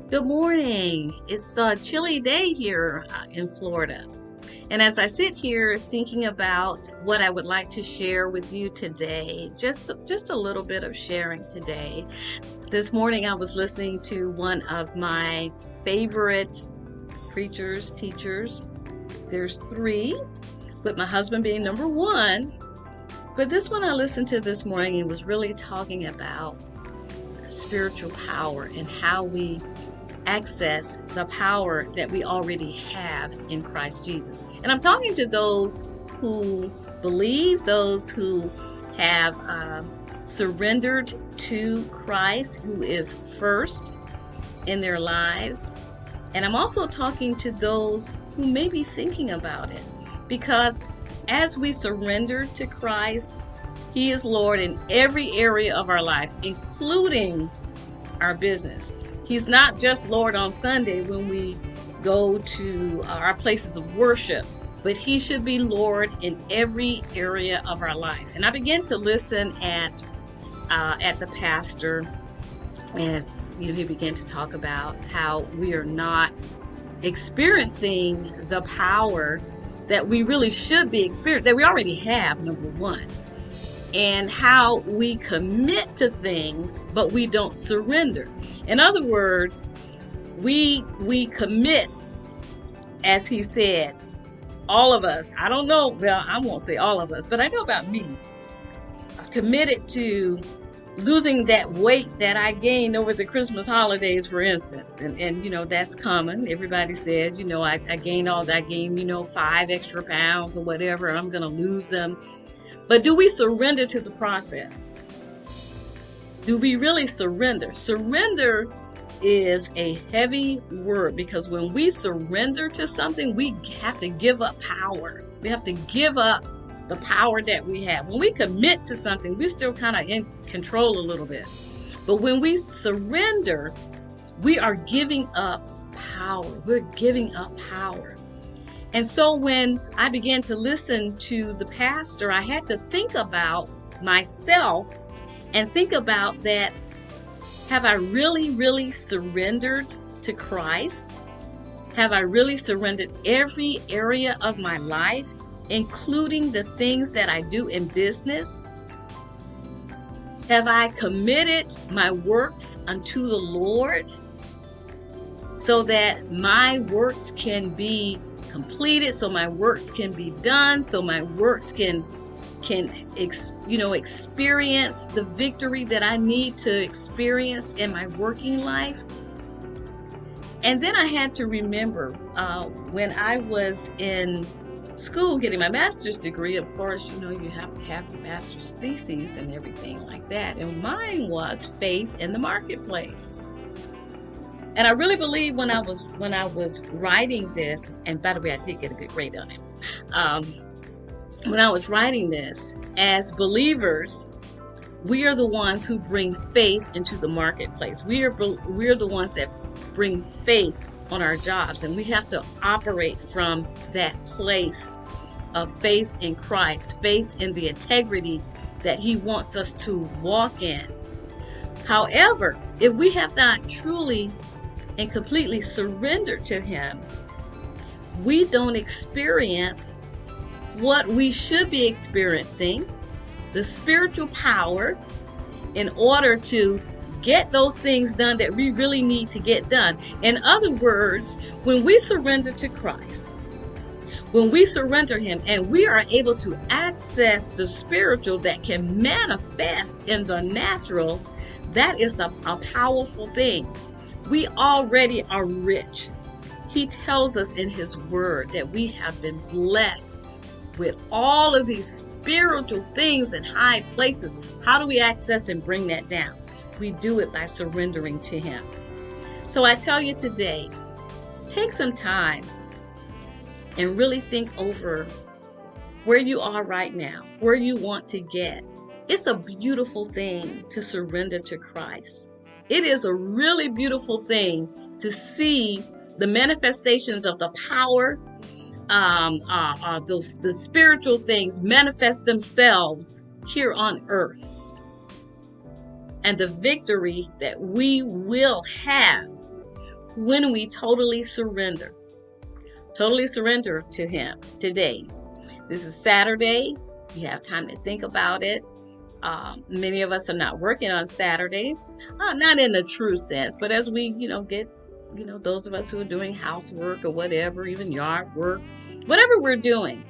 Good morning. It's a chilly day here in Florida. And as I sit here thinking about what I would like to share with you today, just a little bit of sharing today. This morning I was listening to one of my favorite preachers, teachers. There's three, with my husband being number one. But this one I listened to this morning and was really talking about spiritual power and how we access the power that we already have in Christ Jesus. And I'm talking to those who believe, those who have surrendered to Christ, who is first in their lives. And I'm also talking to those who may be thinking about it, because as we surrender to Christ, He is Lord in every area of our life, including our business. He's not just Lord on Sunday when we go to our places of worship, but He should be Lord in every area of our life. And I began to listen at the pastor as he began to talk about how we are not experiencing the power that we really should be experiencing, that we already have, number one. And how we commit to things, but we don't surrender. In other words, we commit, as he said, all of us, I don't know, well, I won't say all of us, but I know about me, committed to losing that weight that I gained over the Christmas holidays, for instance. And that's common. Everybody says, I gained 5 extra pounds or whatever, and I'm going to lose them. But do we surrender to the process? Do we really surrender? Surrender is a heavy word, because when we surrender to something, we have to give up power. We have to give up the power that we have. When we commit to something, we're still kind of in control a little bit. But when we surrender, we are giving up power. We're giving up power. And so when I began to listen to the pastor, I had to think about myself and think about that. Have I really, really surrendered to Christ? Have I really surrendered every area of my life, including the things that I do in business? Have I committed my works unto the Lord so that my works can be completed, so my works can be done, so my works can experience the victory that I need to experience in my working life? And then I had to remember when I was in school getting my master's degree, of course, you have to have your master's thesis and everything like that. And mine was faith in the marketplace. And I really believe when I was writing this, and by the way, I did get a good grade on it. When I was writing this, as believers, we are the ones who bring faith into the marketplace. We are the ones that bring faith on our jobs, and we have to operate from that place of faith in Christ, faith in the integrity that He wants us to walk in. However, if we have not truly and completely surrendered to Him, we don't experience what we should be experiencing, the spiritual power, in order to get those things done that we really need to get done. In other words, when we surrender to Christ, when we surrender Him, and we are able to access the spiritual that can manifest in the natural, that is a powerful thing. We already are rich. He tells us in His word that we have been blessed with all of these spiritual things in high places. How do we access and bring that down? We do it by surrendering to Him. So I tell you today, take some time and really think over where you are right now, where you want to get. It's a beautiful thing to surrender to Christ. It is a really beautiful thing to see the manifestations of the power, the spiritual things manifest themselves here on earth. And the victory that we will have when we totally surrender to Him today. This is Saturday. You have time to think about it. Many of us are not working on Saturday, not in the true sense, but as we, get, those of us who are doing housework or whatever, even yard work, whatever we're doing,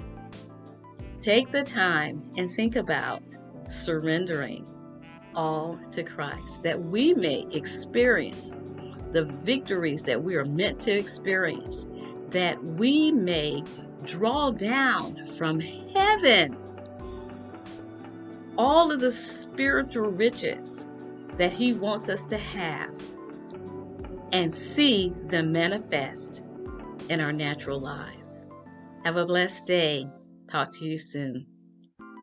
take the time and think about surrendering all to Christ, that we may experience the victories that we are meant to experience, that we may draw down from heaven all of the spiritual riches that He wants us to have and see them manifest in our natural lives. Have a blessed day. Talk to you soon.